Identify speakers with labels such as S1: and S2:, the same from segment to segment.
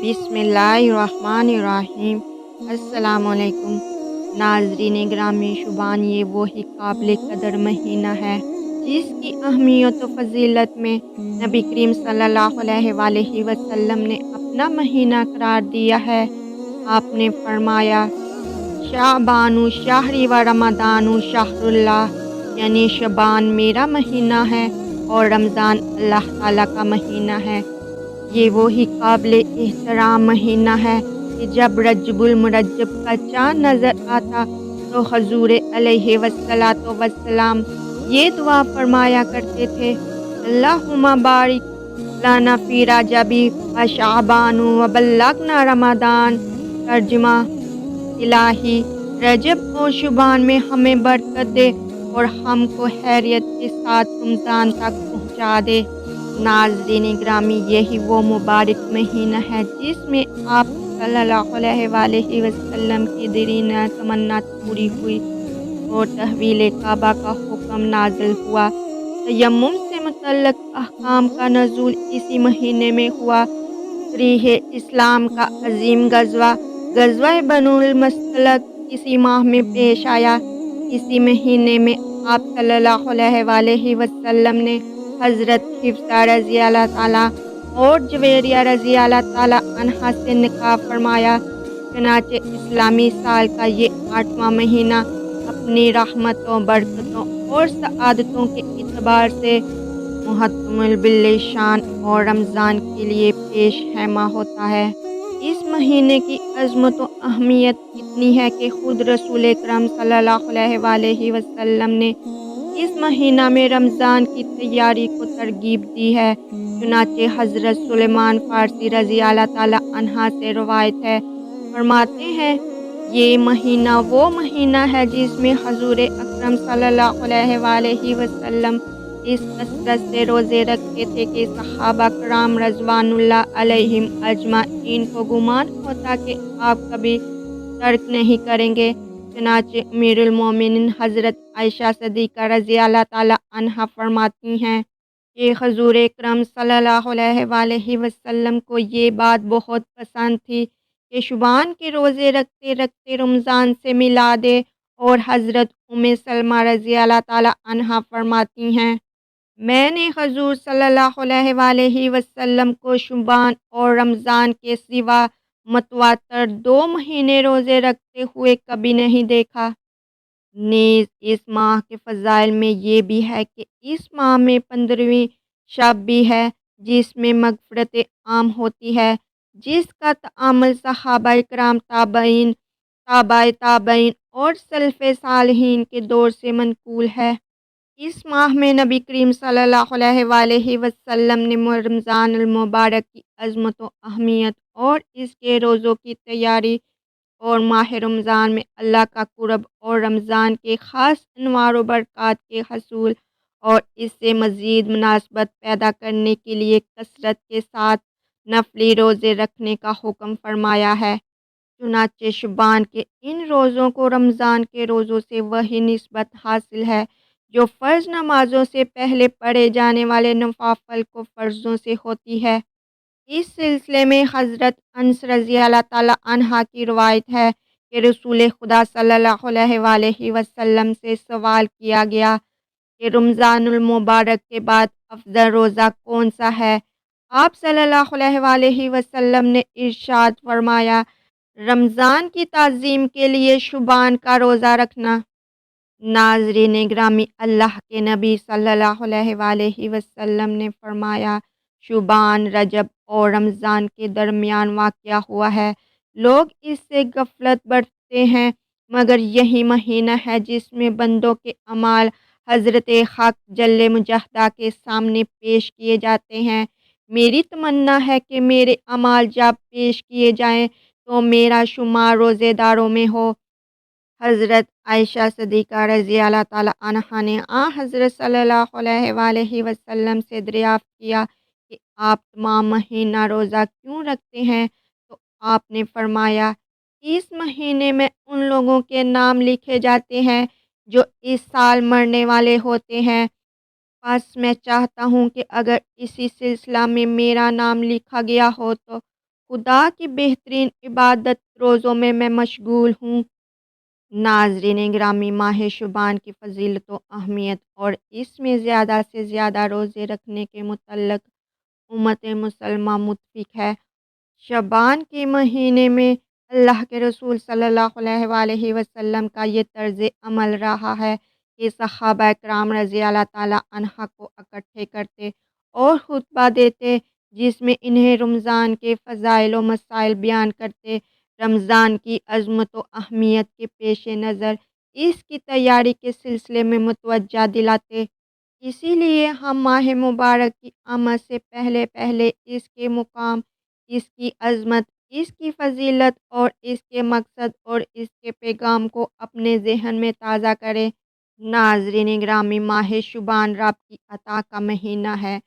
S1: बिस्मिल्लाहिर्रहमानिर्रहीम। अस्सलामुअलैकुम। नाज़रीन ग्रामी शुबान, ये वही काबिल कदर महीना है जिसकी अहमियत व फ़ज़ीलत में नबी करीम सल्लल्लाहु अलैहि वसल्लम ने अपना महीना करार दिया है। आपने फरमाया, शाबानु शाहरी व रमदानु शाहरुल्लाह, यानी शबान मेरा महीना है और रमज़ान अल्लाह ताला का महीना है। ये वही काबिल एहतराम महीना है कि जब रजबुल मुरज्जब का चाँद नज़र आता तो हजूर अलैहि वस्सलातो वस्सलाम ये दुआ फरमाया करते थे, अल्लाहुम्मा बारिक लना फ़ी रजबी व शाबानु व बल्लगना रमदान। तर्जुमा, इलाही रजब और शुबान में हमें बरकत दे और हमको खैरियत के साथ रमज़ान तक पहुँचा दे। नाज़रीन ग्रामी, यही वो मुबारक महीना है जिसमें आप सल्लल्लाहु अलैहि वसल्लम की दीन तमन्ना पूरी हुई और तहवील काबा का हुक्म नाज़िल हुआ। तयम्मुम से मुतल्लक़ अहकाम का नज़ूल इसी महीने में हुआ। तरीह इस्लाम का अज़ीम गज़वा गज़वा बनुल मुस्तलिक इसी माह में पेश आया। इसी महीने में आप सल्लल्लाहु अलैहि वसल्लम ने हज़रत हिफ्सा रज़ी अल्लाह ताला और जुवैरिया रज़ी अल्लाह ताला अन्हा से निकाह फरमाया। चनाचे इस्लामी साल का ये 8वां महीना अपनी रहमतों, बरकतों और सआदतों के एतबार से मुहतमिल बिल्लिशान और रमज़ान के लिए पेश हैमा होता है। इस महीने की अज़मत व अहमियत इतनी है कि खुद रसूल अकरम सल्लल्लाहु अलैहि वसल्लम ने इस महीना में रमज़ान की तैयारी को तरगीब दी है। चुनाचे हज़रत सुलेमान फ़ारसी रज़ी अल्लाह ताला अन्हा से रवायत है, फरमाते हैं, ये महीना वो महीना है जिसमें हज़ूर अकरम सल्लल्लाहु अलैहि वसल्लम इस कसरत से रोज़े रखते थे कि सहाबा कराम रज़वानुल्लाह अलैहिम अजमाइन को गुमान होता कि आप कभी तर्क नहीं करेंगे। चनाचे अमीरुल मोमिनीन हज़रत आयशा सिद्दीक़ा रज़ी अल्लाह ताला अन्हा फरमाती हैं कि हुज़ूर अकरम सल्लल्लाहु अलैहि वसल्लम को ये बात बहुत पसंद थी कि शुबान के रोज़े रखते रखते रमज़ान से मिला दे। और हज़रत उम्मे सलमा रज़ी अल्लाह ताला अन्हा फरमाती हैं, मैंने हुज़ूर सल्लल्लाहु अलैहि वसल्लम को शुबान और रमज़ान के सिवा मतवातर 2 महीने रोज़े रखते हुए कभी नहीं देखा। नीज़ इस माह के फ़ज़ाइल में ये भी है कि इस माह में 15वीं शब भी है जिसमें मग़फ़िरत आम होती है, जिसका तआम्मुल सहाबाए किराम, ताबईन, ताबाए ताबईन और सलफ़े सालिहीन के दौर से मनक़ूल है। इस माह में नबी करीम सल्लल्लाहु अलैहि वसल्लम ने रमज़ान अल मुबारक की अज़मत व अहमियत और इसके रोज़ों की तैयारी और माह रमज़ान में अल्लाह का कुर्ब और रमज़ान के ख़ास अनवार व बरक़ात के हसूल और इससे मज़ीद मुनासबत पैदा करने के लिए कसरत के साथ नफली रोज़े रखने का हुक्म फ़रमाया है। चुनाचे शुबान के इन रोज़ों को रमज़ान के रोज़ों से वही निस्बत हासिल है जो फ़र्ज़ नमाज़ों से पहले पढ़े जाने वाले नवाफ़िल को फ़र्ज़ों से होती है। इस सिलसिले में हज़रत अनस रज़ी अल्लाह ताला अन्हा की रवायत है कि रसूल खुदा सल्लल्लाहु अलैहि वसल्लम से सवाल किया गया कि रमज़ानुल मुबारक के बाद अफ़ज़ल रोज़ा कौन सा है? आप सल्लल्लाहु अलैहि वसल्लम ने इरशाद फरमाया, रमज़ान की ताज़ीम के लिए शुबान का रोज़ा रखना। नाज़रीन ग्रामी, अल्लाह के नबी सल्लल्लाहु अलैहि वसल्लम ने फरमाया, शुबान, रजब और रमज़ान के दरमियान वाक़या हुआ है। लोग इससे गफलत बरतते हैं, मगर यही महीना है जिसमें बंदों के अमाल हज़रत हक़ जल्ले मुजहदा के सामने पेश किए जाते हैं। मेरी तमन्ना है कि मेरे अमाल जब पेश किए जाएँ तो मेरा शुमार रोज़ेदारों में हो। हज़रत आयशा सिद्दीक़ा रज़ी अल्लाह ताला अन्हा ने हज़रत सल्लल्लाहु अलैहि वसल्लम से दरियाफ़्त किया कि आप तमाम महीना रोज़ा क्यों रखते हैं? तो आपने फ़रमाया, इस महीने में उन लोगों के नाम लिखे जाते हैं जो इस साल मरने वाले होते हैं। बस मैं चाहता हूँ कि अगर इसी सिलसिला में मेरा नाम लिखा गया हो तो खुदा की बेहतरीन इबादत रोज़ों में मैं मशगूल हूँ। नाज़रीन ग्रामी, माह शुबान की फ़जीलत व अहमियत और इसमें ज़्यादा से ज़्यादा रोज़े रखने के मुतल्लक़ उम्मत मुसलमा मुत्फ़िक है। शबान के महीने में अल्लाह के रसूल सल्लल्लाहु अलैहि वसल्लम का ये तर्ज़ अमल रहा है कि सहाबा कराम रज़ी अल्लाह ताला अन्हा को इकट्ठे करते और खुतबा देते, जिसमें इन्हें रमज़ान के फ़ज़ाइल व मसाइल बयान करते। रमज़ान की अज़मत व अहमियत के पेश नज़र इसकी तैयारी के सिलसिले में मुतवज्जा दिलाते। इसीलिए हम माह मुबारक की आमद से पहले पहले इसके मुकाम, इसकी अज़मत, इसकी फ़जीलत और इसके मकसद और इसके पैगाम को अपने ज़हन में ताज़ा करें। नाज़रीन ग्रामी, माह शुबान रब की अता का महीना है।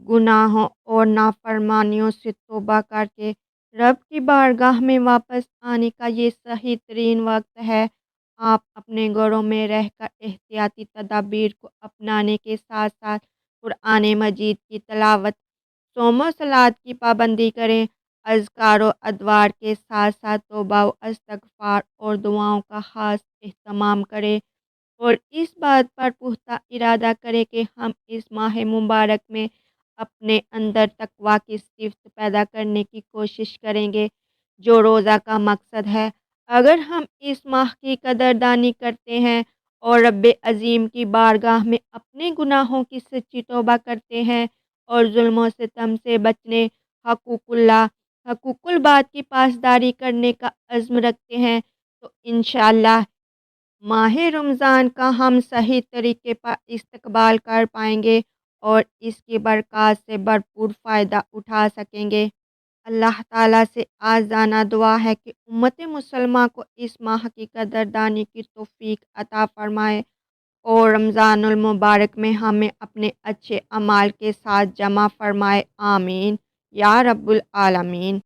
S1: गुनाहों और नाफरमानियों से तौबा करके रब की बारगाह में वापस आने का ये सही तरीन वक्त है। आप अपने घरों में रहकर एहतियाती तदाबीर को अपनाने के साथ साथ कुरान मजीद की तिलावत, सोम व सलात की पाबंदी करें। अज़कार व अदवार के साथ साथ तौबा व इस्तग़फ़ार और दुआओं का ख़ास एहतमाम करें और इस बात पर पुख्ता इरादा करें कि हम इस माह मुबारक में अपने अंदर तकवा की सिफ़त पैदा करने की कोशिश करेंगे, जो रोज़ा का मकसद है। अगर हम इस माह की कदरदानी करते हैं और रब्बे अज़ीम की बारगाह में अपने गुनाहों की सच्ची तौबा करते हैं और जुल्म व सितम से बचने, हकूक़ुल्लाह, हकूक़ुल बाद की पासदारी करने का अज़्म रखते हैं, तो इंशाअल्लाह माह रमज़ान का हम सही तरीके पर इस्तकबाल कर पाएंगे और इसकी बरक़ात से भरपूर फ़ायदा उठा सकेंगे। अल्लाह ताला से आज़ाना दुआ है कि उम्मत मुसलमा को इस माह की कदरदानी की तौफ़ीक अता फ़रमाए और रमज़ानुल मुबारक में हमें अपने अच्छे अमाल के साथ जमा फ़रमाए। आमीन या रब्बुल आलमीन।